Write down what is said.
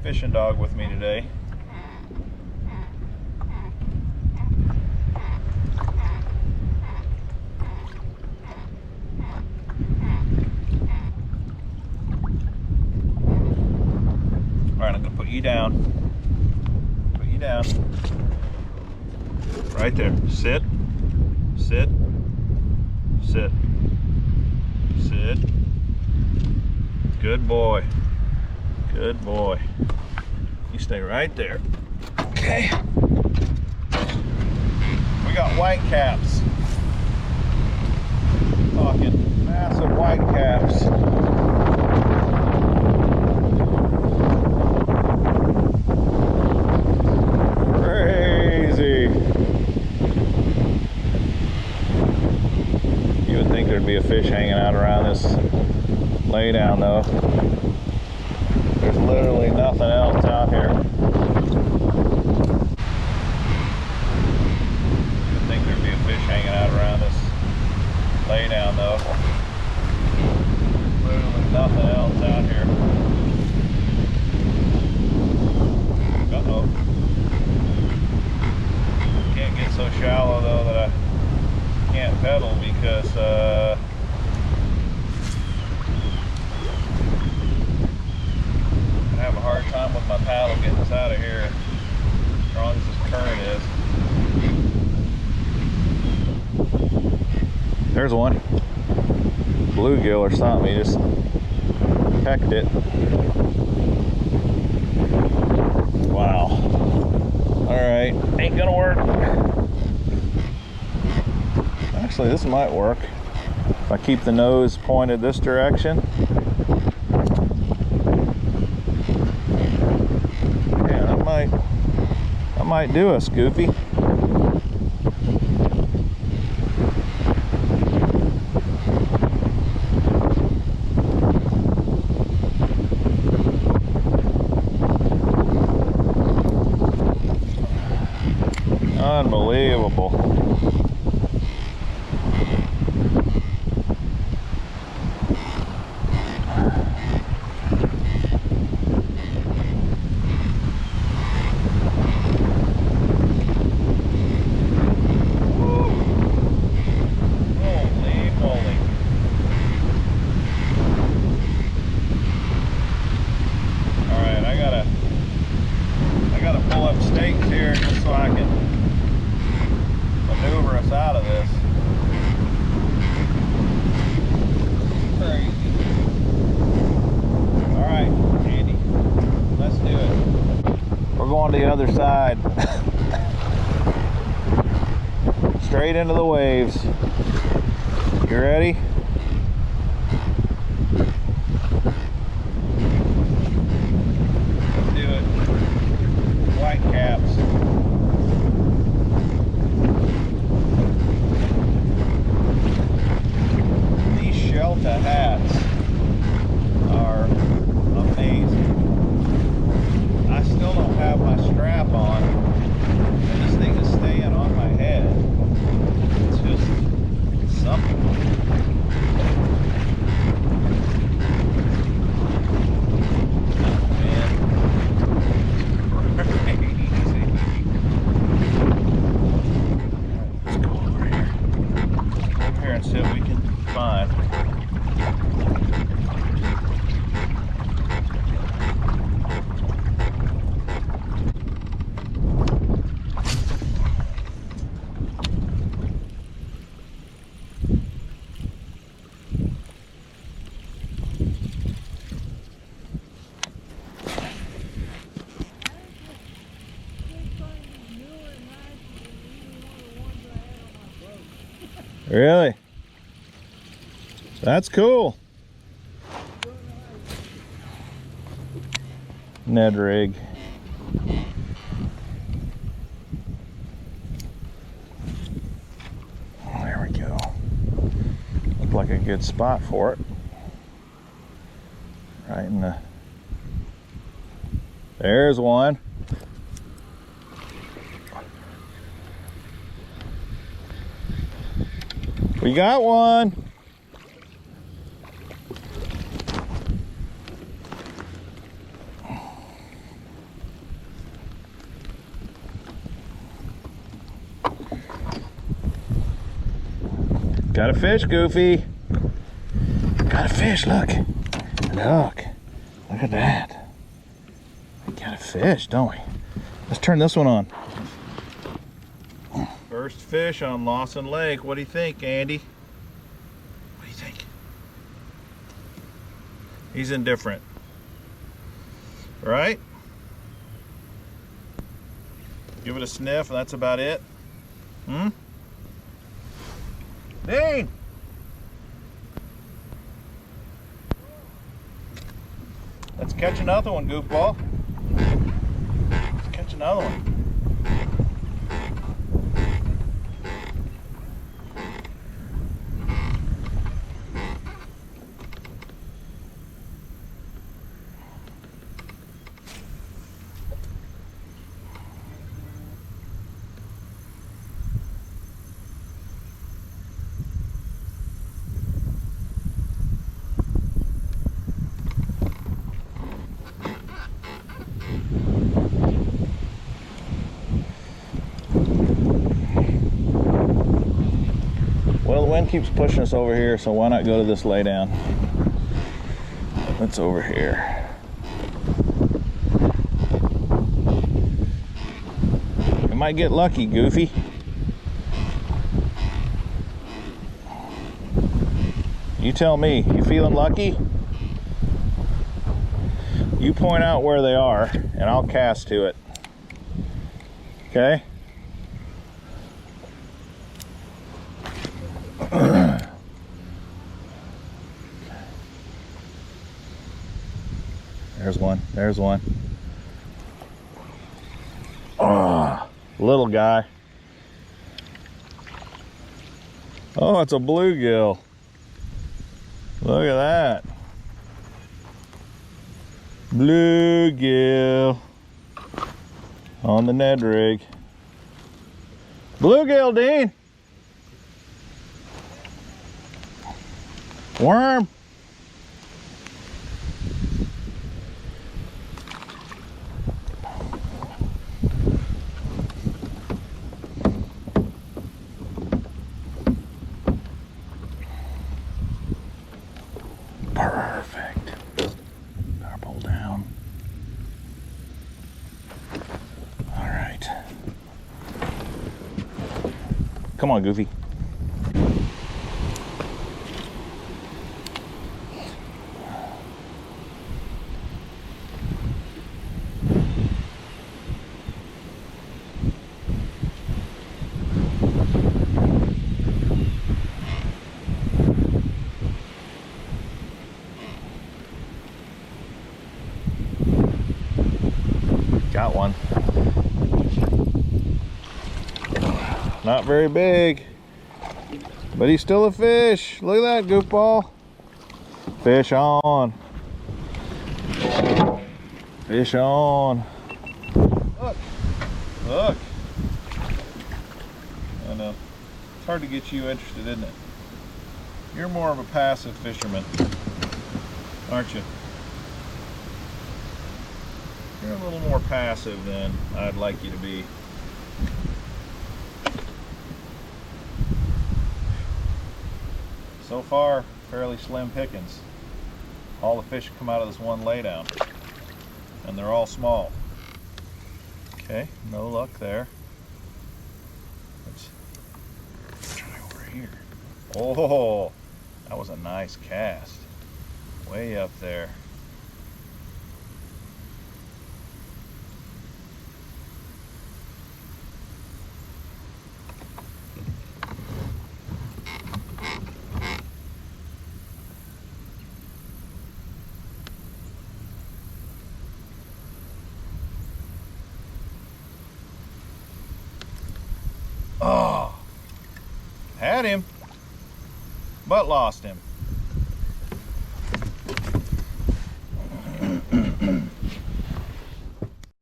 fishing dog with me today. Alright, I'm gonna put you down. Put you down. Right there. Sit. Sit. Sit. Sit. Good boy. Good boy. You stay right there. Okay. We got white caps. Talking massive white caps. Crazy. You would think there'd be a fish hanging out around this laydown though. There's literally nothing else out here. You'd think there'd be a fish hanging out around this laydown though. Literally nothing else out here. Uh-oh. Can't get so shallow though that I can't pedal because I have a hard time with my paddle getting us out of here as strong as this current is. There's one. Bluegill or something. He just pecked it. Wow. Alright. Ain't gonna work. Actually, this might work. If I keep the nose pointed this direction. Yeah, that might do us, Goofy. Unbelievable. The other side. Straight into the waves. You ready? Let's do it. White caps. These shelter hats are amazing. I still don't have my strap on, and this thing is staying on my head. It's just something. Man, crazy. Let's go over here. Over here and see what we can find. Really? That's cool. Ned rig. There we go. Looked like a good spot for it. Right in the... There's one. We got one. Got a fish, Goofy. Got a fish, look. Look. Look at that. We got a fish, don't we? Let's turn this one on. First fish on Lawson Lake. What do you think, Andy? What do you think? He's indifferent. Right? Give it a sniff, and that's about it. Dean! Let's catch another one, goofball. Let's catch another one. Well, the wind keeps pushing us over here, so why not go to this lay down? It's over here. We might get lucky, Goofy. You tell me, you feeling lucky? You point out where they are, and I'll cast to it. Okay? There's one. There's one. Oh, little guy. Oh, it's a bluegill. Look at that. Bluegill on the Ned rig. Bluegill, Dean. Worm. Perfect. Purple down. All right. Come on, Goofy. Got one. Not very big, but he's still a fish. Look at that, goofball. Fish on. Fish on. Look. Look. I know. It's hard to get you interested, isn't it? You're more of a passive fisherman, aren't you? You're a little more passive than I'd like you to be. So far, fairly slim pickings. All the fish come out of this one laydown, and they're all small. Okay, no luck there. Let's try over here. Oh, that was a nice cast. Way up there. Oh, had him, but lost him.